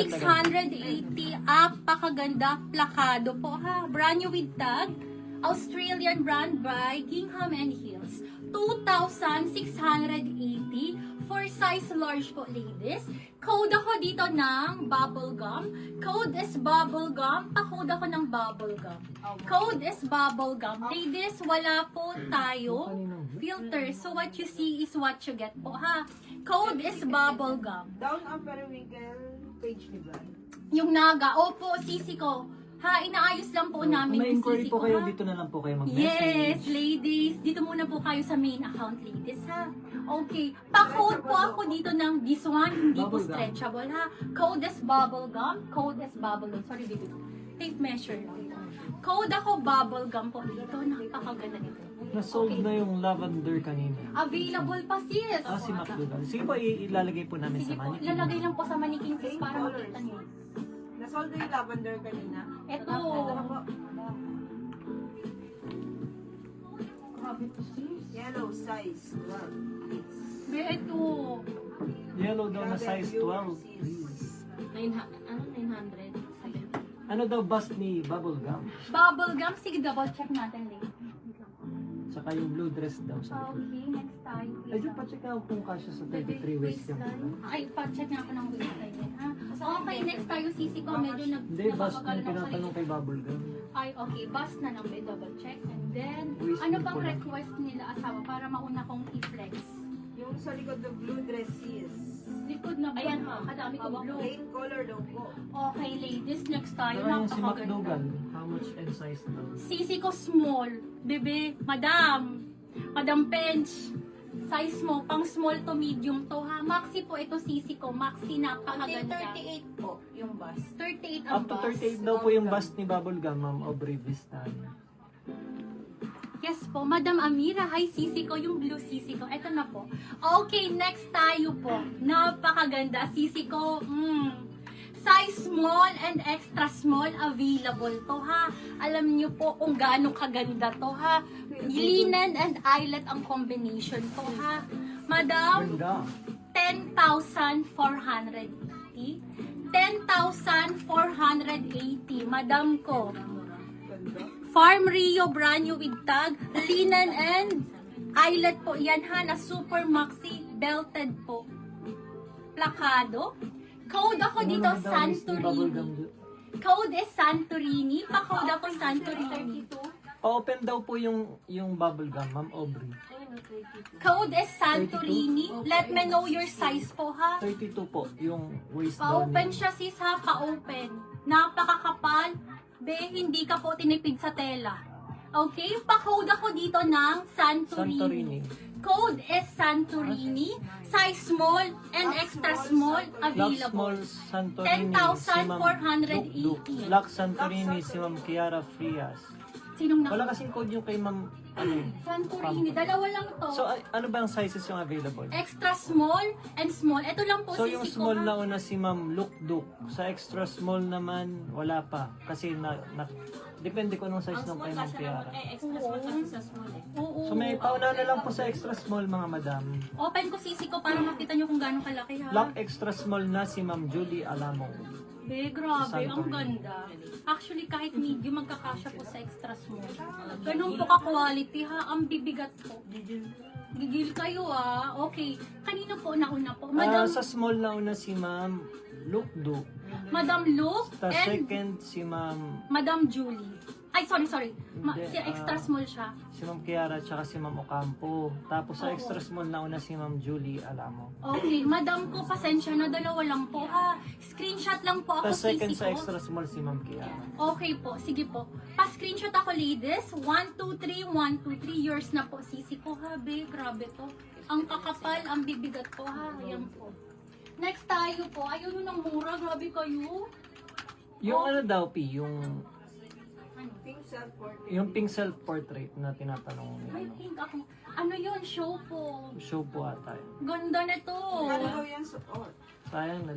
2,680. Apakaganda. Plakado po ha. Brand new with tag. Australian brand by Gingham and Hills. 2,680 for size large po, ladies. Code ako dito ng bubblegum. Code is bubblegum. Pa-code ako ng bubblegum. Code is bubblegum. Ladies, wala po tayo filter. So what you see is what you get po ha. Code is bubblegum. Down ang periwinkle page ni Brad. Yung naga, opo, sisi ko. Ha, inaayos lang po namin yung May-inquiry sisi po ko, kayo, ha? dito na lang po kayo mag-message. Yes, ladies. Dito muna po kayo sa main account, ladies, ha? Okay. Pa-code po ako dito ng this one, hindi po Bubblegum. stretchable, ha? Code is bubblegum. Code is bubblegum. Sorry, baby. Tape measure lang. Code ako bubblegum po dito. Napakaganda nito. Na-sold na yung lavender kanina. Available pa, sis. Si McDougall. Sige po, ilalagay po namin Sige sa po, mannequin. lalagay lang po sa mannequin, sis, para makita niyo. Nasold na yung lavender kanina. Ito. Ito na po. Grabe to, sis. Yellow size 12. Be, ito. Yellow daw na size 12. 900. Ano daw bust ni Bubblegum? Bubblegum. Sige, double check natin later. Saka yung blue dress daw sa likod. Okay, next tayo. Medyo pa-check out kung kasya sa 33 waist yung Ay, pa-check nga ako ng waistline din, ha? Okay, next tayo, sisi ko. Medyo Hindi, bust yung tinatanong kay Bubblegum. Ay, okay. Bust na lang. May double check. And then, Waist ano din bang po lang. request nila asawa para mauna kong i-flex? Yung sa likod ng blue dress is Likod na ba? Ayan, ha? Kadami kong blue. plain color daw po. Okay, ladies. Next tayo. Pero yung si Napakaganda. McDougall, how much and size daw? Sisi ko small. Bebe, madam. Madam Pench. Size mo, pang small to medium to ha. Maxi po ito sisi ko. Maxi napakaganda. 38 po yung bus. 38 ang Up to bus. 38 daw po yung bust ni Bubblegum, Ma'am Aubrey Vistana. Yes po, Madam Amira. Hi, sisi ko. Yung blue sisi ko. Ito na po. Okay, next tayo po. Napakaganda. Sisi ko. Size small and extra small available to ha. Alam niyo po kung gaano kaganda to ha. Linen and eyelet ang combination to ha. Madam, Ganda. 10,480. 10,480. Madam ko. Farm Rio brand new with tag. Linen and eyelet po. Yan ha, na super maxi belted po. Plakado. Code ako dito, Ano naman daw miss ni Bubblegum Santorini. doon? Code is Santorini. Pa-code ako Santorini. Pa-open daw po yung Bubblegum, Ma'am Aubrey. Code is Santorini. Let me know your size po ha. 32 po, yung waist daw Pa-open niya. siya sis ha, pa-open. Napakakapal. Be, hindi ka po tinipid sa tela. Okay, pa-code ako dito ng Santorini. Santorini. Code is Santorini. Size small and extra small Black small available. Santorini, si Ma'am 10,480. Black Santorini, si Ma'am Kiara Frias. Sinong Wala na? kasing code yung kay Ma'am, Santorini. Dalawa lang to. So, ano ba ang sizes yung available? Extra small and small. Ito lang po So, sisi yung ko, small ha? na una si Ma'am Lukduk. Sa extra small naman, wala pa. Kasi depende ko anong size ng kay Ma'am Kiara. Extra small kasi sa small eh. Oo. So, may pauna na lang po sa extra small, mga madam. Open ko sisi ko para makita nyo kung gaano kalaki ha. Black extra small na si Ma'am Julie Alamo. Be, grabe. Ang Santorini. ganda. Actually, kahit medium, magkakasya po sa extra small. Ganun po ka-quality ha. Ang bibigat po. Gigil kayo ah. Okay. Kanino po nauna po? Madam, Sa small na una si Ma'am Lukduk. Madam Luke Sa and second si Ma'am Madam Julie. Ay, sorry. Hindi, Si extra small siya. si Ma'am Kiara at si Ma'am Ocampo. Tapos sa extra small na una si Ma'am Julie Alamo. Okay, madam ko, pasensya na, dalawa lang po ha. Screenshot lang po ako, Tapos second sisi sa ko. extra small si Ma'am Kiara. Okay po, sige po. Pa-screenshot ako, ladies. 1, 2, 3, 1, 2, 3 years na po. Sisi ko ha, be. Grabe to. Ang kakapal, ang bibigat po ha. Ayan po. Next tayo po. Ayun yun ang mura. Grabe kayo. Yung ano daw, P, yung Pink self-portrait. yung pink self-portrait na tinatanong I nila. think ako. Ano yun? Show po. Show po ata yun. Ganda na to. Ano daw yan suot? Sayang na